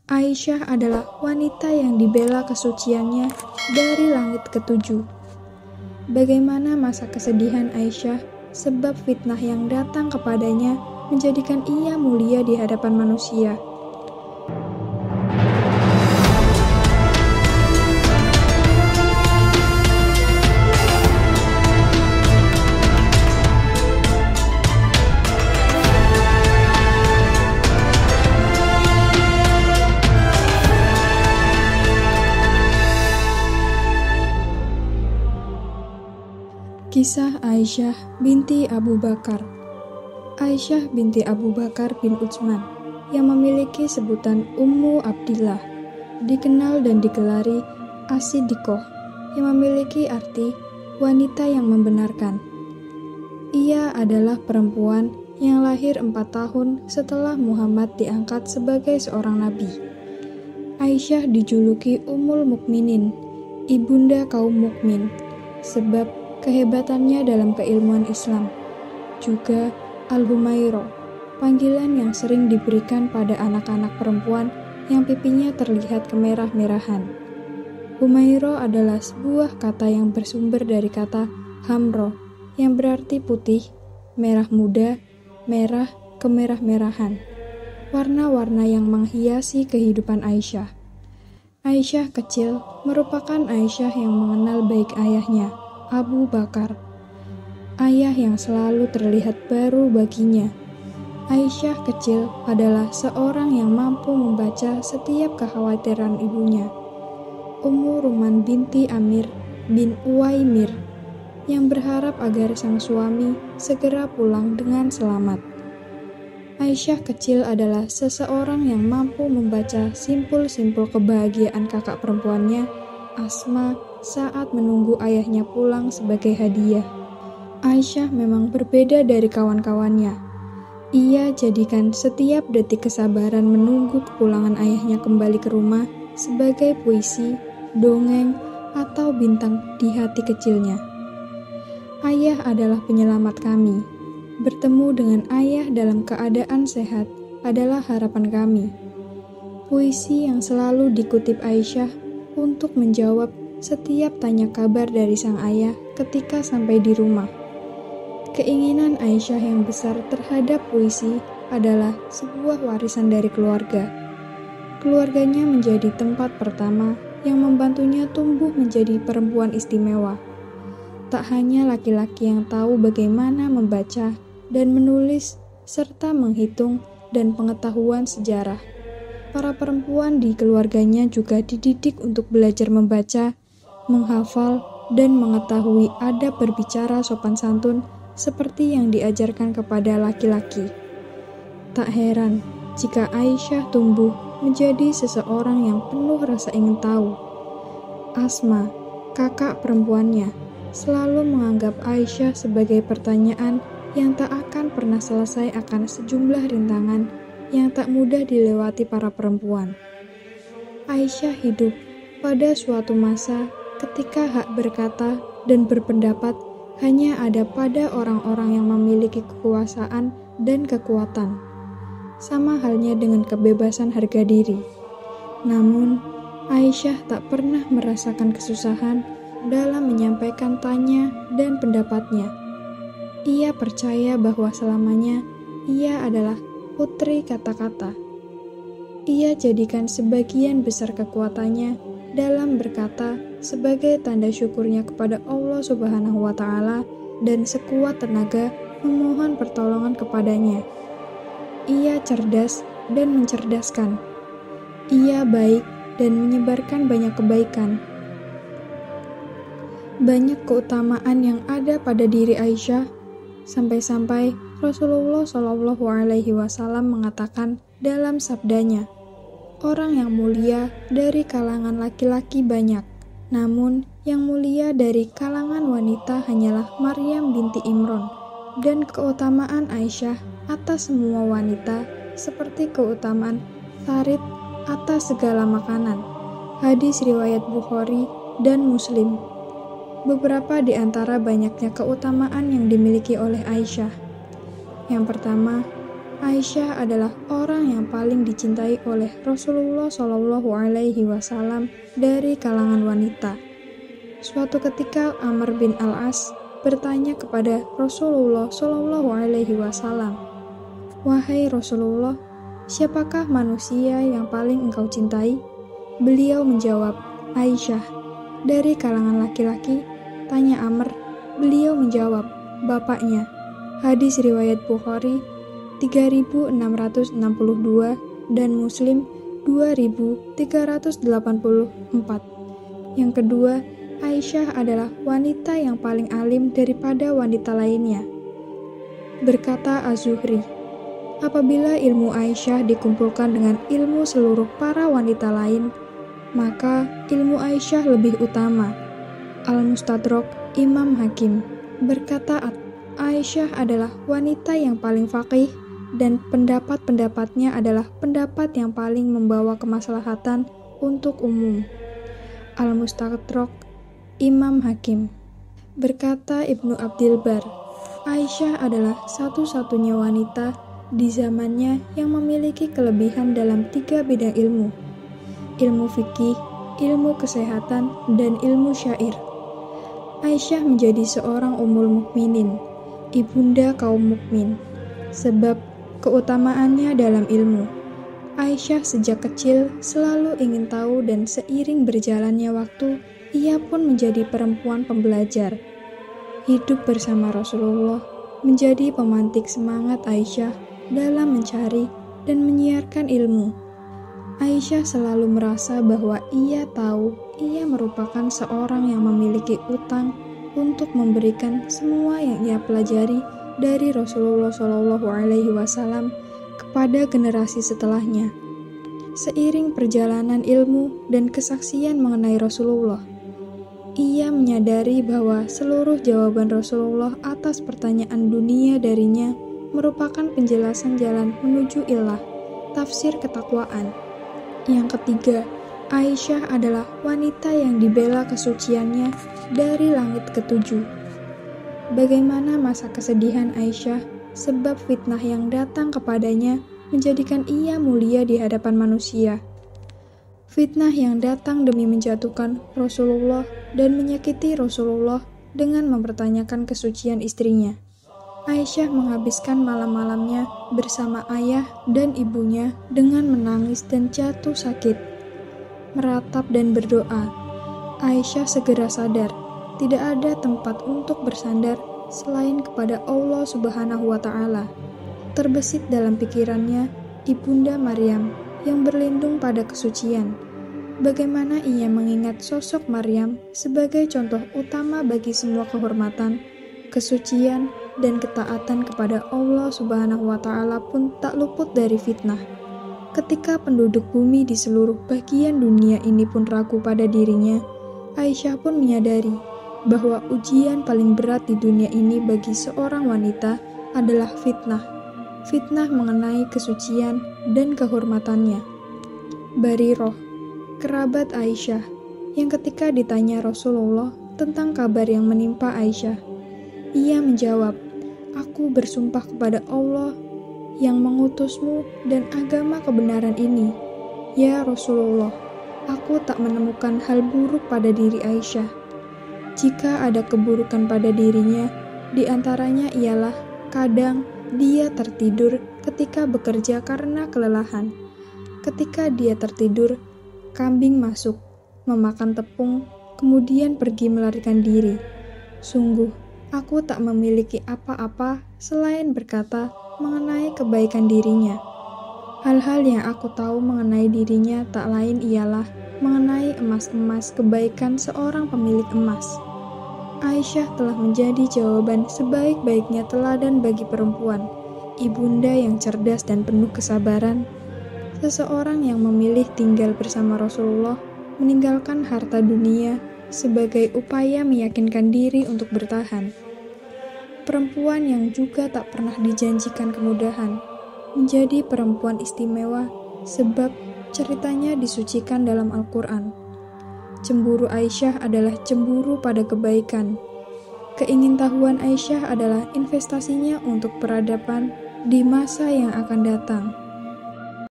Aisyah adalah wanita yang dibela kesuciannya dari langit ketujuh. Bagaimana masa kesedihan Aisyah sebab fitnah yang datang kepadanya menjadikan ia mulia di hadapan manusia. Kisah Aisyah binti Abu Bakar. Aisyah binti Abu Bakar bin Utsman yang memiliki sebutan Ummu Abdillah, dikenal dan digelari As-Siddiqoh, yang memiliki arti wanita yang membenarkan. Ia adalah perempuan yang lahir 4 tahun setelah Muhammad diangkat sebagai seorang nabi. Aisyah dijuluki Ummul Mukminin, ibunda kaum mukmin, sebab kehebatannya dalam keilmuan Islam. Juga Al-Humairah, panggilan yang sering diberikan pada anak-anak perempuan yang pipinya terlihat kemerah-merahan. Humairah adalah sebuah kata yang bersumber dari kata hamro, yang berarti putih, merah muda, merah, kemerah-merahan. Warna-warna yang menghiasi kehidupan Aisyah. Aisyah kecil merupakan Aisyah yang mengenal baik ayahnya, Abu Bakar, ayah yang selalu terlihat baru baginya. Aisyah kecil adalah seorang yang mampu membaca setiap kekhawatiran ibunya, Ummu Ruman binti Amir bin Uwaimir, yang berharap agar sang suami segera pulang dengan selamat. Aisyah kecil adalah seseorang yang mampu membaca simpul-simpul kebahagiaan kakak perempuannya, Asma, saat menunggu ayahnya pulang sebagai hadiah. Aisyah memang berbeda dari kawan-kawannya. Ia jadikan setiap detik kesabaran menunggu kepulangan ayahnya kembali ke rumah sebagai puisi, dongeng, atau bintang di hati kecilnya. Ayah adalah penyelamat kami. Bertemu dengan ayah dalam keadaan sehat adalah harapan kami. Puisi yang selalu dikutip Aisyah untuk menjawab setiap tanya kabar dari sang ayah ketika sampai di rumah. Keinginan Aisyah yang besar terhadap puisi adalah sebuah warisan dari keluarga. Keluarganya menjadi tempat pertama yang membantunya tumbuh menjadi perempuan istimewa. Tak hanya laki-laki yang tahu bagaimana membaca dan menulis serta menghitung dan pengetahuan sejarah. Para perempuan di keluarganya juga dididik untuk belajar membaca, menghafal, dan mengetahui adab berbicara sopan santun seperti yang diajarkan kepada laki-laki. Tak heran jika Aisyah tumbuh menjadi seseorang yang penuh rasa ingin tahu. Asma, kakak perempuannya, selalu menganggap Aisyah sebagai pertanyaan yang tak akan pernah selesai akan sejumlah rintangan yang tak mudah dilewati para perempuan. Aisyah hidup pada suatu masa ketika hak berkata dan berpendapat hanya ada pada orang-orang yang memiliki kekuasaan dan kekuatan. Sama halnya dengan kebebasan harga diri. Namun, Aisyah tak pernah merasakan kesusahan dalam menyampaikan tanya dan pendapatnya. Ia percaya bahwa selamanya ia adalah putri kata-kata. Ia jadikan sebagian besar kekuatannya dalam berkata sebagai tanda syukurnya kepada Allah Subhanahu wa Ta'ala dan sekuat tenaga memohon pertolongan kepadanya. Ia cerdas dan mencerdaskan. Ia baik dan menyebarkan banyak kebaikan. Banyak keutamaan yang ada pada diri Aisyah, sampai-sampai Rasulullah Shallallahu Alaihi Wasallam mengatakan dalam sabdanya, orang yang mulia dari kalangan laki-laki banyak, namun yang mulia dari kalangan wanita hanyalah Maryam binti Imran, dan keutamaan Aisyah atas semua wanita seperti keutamaan Tharid atas segala makanan. Hadis riwayat Bukhari dan Muslim. Beberapa di antara banyaknya keutamaan yang dimiliki oleh Aisyah. Yang pertama, Aisyah adalah orang yang paling dicintai oleh Rasulullah Shallallahu Alaihi Wasallam dari kalangan wanita. Suatu ketika Amr bin Al-As bertanya kepada Rasulullah Shallallahu Alaihi Wasallam, "Wahai Rasulullah, siapakah manusia yang paling engkau cintai?" Beliau menjawab, "Aisyah." "Dari kalangan laki-laki?" tanya Amr. Beliau menjawab, "Bapaknya." Hadis riwayat Bukhari 3662 dan Muslim 2384. Yang kedua, Aisyah adalah wanita yang paling alim daripada wanita lainnya. Berkata Az-Zuhri, apabila ilmu Aisyah dikumpulkan dengan ilmu seluruh para wanita lain, maka ilmu Aisyah lebih utama. Al-Mustadrak Imam Hakim berkata Aisyah adalah wanita yang paling faqih dan pendapat-pendapatnya adalah pendapat yang paling membawa kemaslahatan untuk umum. Al-Mustadrak Imam Hakim. Berkata Ibnu Abdil Bar, Aisyah adalah satu-satunya wanita di zamannya yang memiliki kelebihan dalam 3 bidang ilmu: ilmu fikih, ilmu kesehatan, dan ilmu syair. Aisyah menjadi seorang ummul mukminin, ibunda kaum mukmin, sebab keutamaannya dalam ilmu. Aisyah sejak kecil selalu ingin tahu dan seiring berjalannya waktu, ia pun menjadi perempuan pembelajar. Hidup bersama Rasulullah menjadi pemantik semangat Aisyah dalam mencari dan menyiarkan ilmu. Aisyah selalu merasa bahwa ia tahu ia merupakan seorang yang memiliki utang untuk memberikan semua yang ia pelajari dari Rasulullah Shallallahu Alaihi Wasallam kepada generasi setelahnya. Seiring perjalanan ilmu dan kesaksian mengenai Rasulullah, ia menyadari bahwa seluruh jawaban Rasulullah atas pertanyaan dunia darinya merupakan penjelasan jalan menuju ilah, tafsir ketakwaan. Yang ketiga, Aisyah adalah wanita yang dibela kesuciannya dari langit ketujuh. Bagaimana masa kesedihan Aisyah sebab fitnah yang datang kepadanya menjadikan ia mulia di hadapan manusia. Fitnah yang datang demi menjatuhkan Rasulullah dan menyakiti Rasulullah dengan mempertanyakan kesucian istrinya. Aisyah menghabiskan malam-malamnya bersama ayah dan ibunya dengan menangis dan jatuh sakit, meratap dan berdoa. Aisyah segera sadar, tidak ada tempat untuk bersandar selain kepada Allah Subhanahu wa Ta'ala. Terbesit dalam pikirannya Ibunda Maryam yang berlindung pada kesucian. Bagaimana ia mengingat sosok Maryam sebagai contoh utama bagi semua kehormatan, kesucian, dan ketaatan kepada Allah Subhanahu wa Ta'ala pun tak luput dari fitnah. Ketika penduduk bumi di seluruh bagian dunia ini pun ragu pada dirinya, Aisyah pun menyadari bahwa ujian paling berat di dunia ini bagi seorang wanita adalah fitnah. Fitnah mengenai kesucian dan kehormatannya. Bariroh, kerabat Aisyah, yang ketika ditanya Rasulullah tentang kabar yang menimpa Aisyah, ia menjawab, "Aku bersumpah kepada Allah yang mengutusmu dan agama kebenaran ini. Ya Rasulullah, aku tak menemukan hal buruk pada diri Aisyah. Jika ada keburukan pada dirinya, di antaranya ialah kadang dia tertidur ketika bekerja karena kelelahan. Ketika dia tertidur, kambing masuk, memakan tepung, kemudian pergi melarikan diri. Sungguh, aku tak memiliki apa-apa selain berkata mengenai kebaikan dirinya. Hal-hal yang aku tahu mengenai dirinya tak lain ialah mengenai emas-emas kebaikan seorang pemilik emas." Aisyah telah menjadi jawaban sebaik-baiknya teladan bagi perempuan, ibunda yang cerdas dan penuh kesabaran. Seseorang yang memilih tinggal bersama Rasulullah, meninggalkan harta dunia sebagai upaya meyakinkan diri untuk bertahan. Perempuan yang juga tak pernah dijanjikan kemudahan, menjadi perempuan istimewa sebab ceritanya disucikan dalam Al-Quran. Cemburu Aisyah adalah cemburu pada kebaikan. Keingintahuan Aisyah adalah investasinya untuk peradaban di masa yang akan datang.